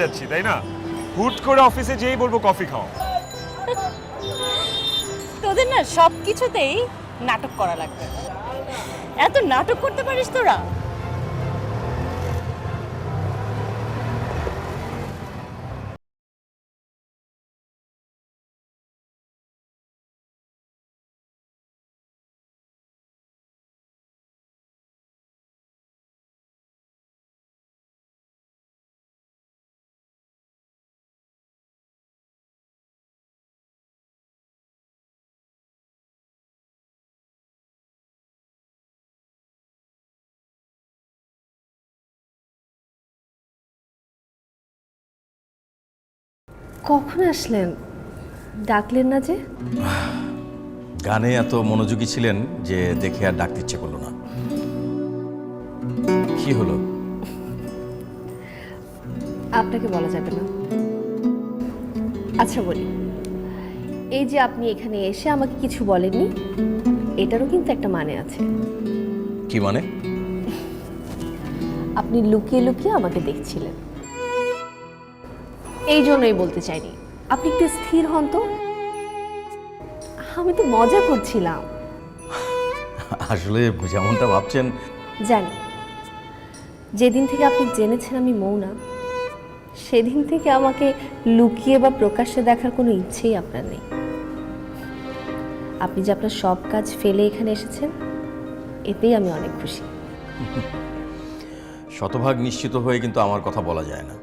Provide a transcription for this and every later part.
যাচ্ছি তাই না, হুট করে অফিসে যেই বলবো কফি খাও। তোদের না সব কিছুতেই নাটক করা লাগবে। এত নাটক করতে পারিস তোরা? কখন আসলেন? ডাকলেন না যে? গানে এত মনোযোগী ছিলেন যে দেখে আর ডাকতে ইচ্ছে করলো না। কি হলো? আপনাকে বলা যাবে না। আচ্ছা বলি, এই যে আপনি এখানে এসে আমাকে কিছু বলেননি, এটারও কিন্তু একটা মানে আছে। কি মানে? আপনি লুকিয়ে লুকিয়ে আমাকে দেখছিলেন, এই জন্যই বলতে চাইনি। আপনি একটু স্থির হন তো। আমি তো মজা করছিলাম। আসলে যেমনটা ভাবছেন। জানি, যেদিন থেকে আপনি জেনেছেন আমি মৌনা, সেদিন থেকে আমাকে লুকিয়ে বা প্রকাশ্যে দেখার কোনো ইচ্ছেই আপনার নেই। আপনি যে আপনার সব কাজ ফেলে এখানে এসেছেন, এতেই আমি অনেক খুশি। শতভাগ নিশ্চিত হয়ে কিন্তু আমার কথা বলা যায় না।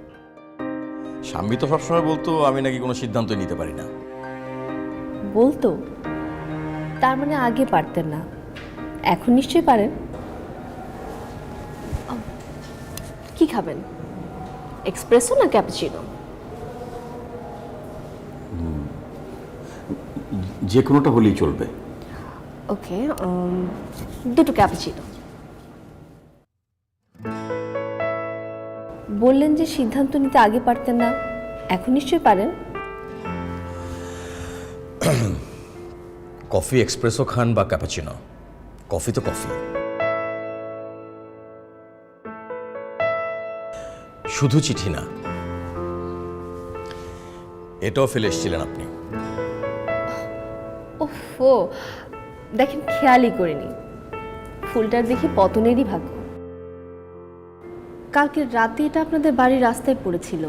স্বামী তো সবসময় বলতো আমি নাকি কোনো সিদ্ধান্ত নিতে পারি না। বলতো? তার মানে আগে পারতেন না, এখন নিশ্চয়ই পারেন। কি খাবেন, এক্সপ্রেসো না ক্যাপুচিনো? যে কোনোটা হলেই চলবে। ওকে, দুটো ক্যাপুচিনো। বললেন যে সিদ্ধান্ত নিতে আগে পারতেন না, এখন নিশ্চয়ই পারেন। কফি এক্সপ্রেসো খান বা ক্যাপাচিনো, কফি তো কফি। শুধু চিঠি না, এটাও ফেলে এসেছিলেন আপনি। ওফো, দেখেন খেয়ালই করিনি। ফুলটার দেখি পতনেরই ভাগ্য। কালকে রাতে এটা আপনাদের বাড়ির রাস্তায় পড়েছিল।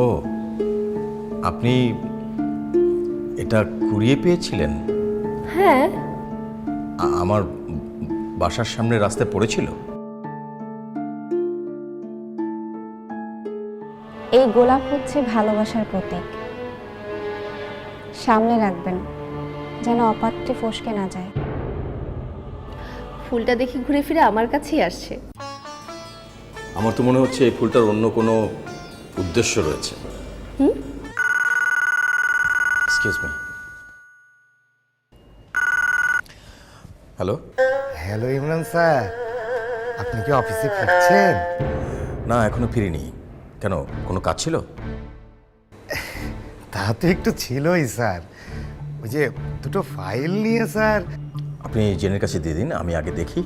ও, আপনি এটা কুড়িয়ে পেয়েছিলেন? হ্যাঁ। আমার বাসার সামনে রাস্তায় পড়েছিল। এই গোলাপ হচ্ছে ভালোবাসার প্রতীক। সামনে রাখবেন যেন অপাত্রে ফসকে না যায়। ফুলটা দেখি ঘুরে ফিরে আমার কাছেই আসছে। আমার তো মনে হচ্ছে এই ফুলটার অন্য কোনো উদ্দেশ্য রয়েছে। Excuse me. Hello. Hello Imran sir, আপনি কি অফিসে ফিরছেন? না, এখনো ফিরিনি। কেন, কোনো কাজ ছিল? তা তো একটু ছিলই স্যার, ওই যে দুটো ফাইল নিয়ে স্যার। আপনি জেনের কাছে দিয়ে দিন, আমি আগে দেখি।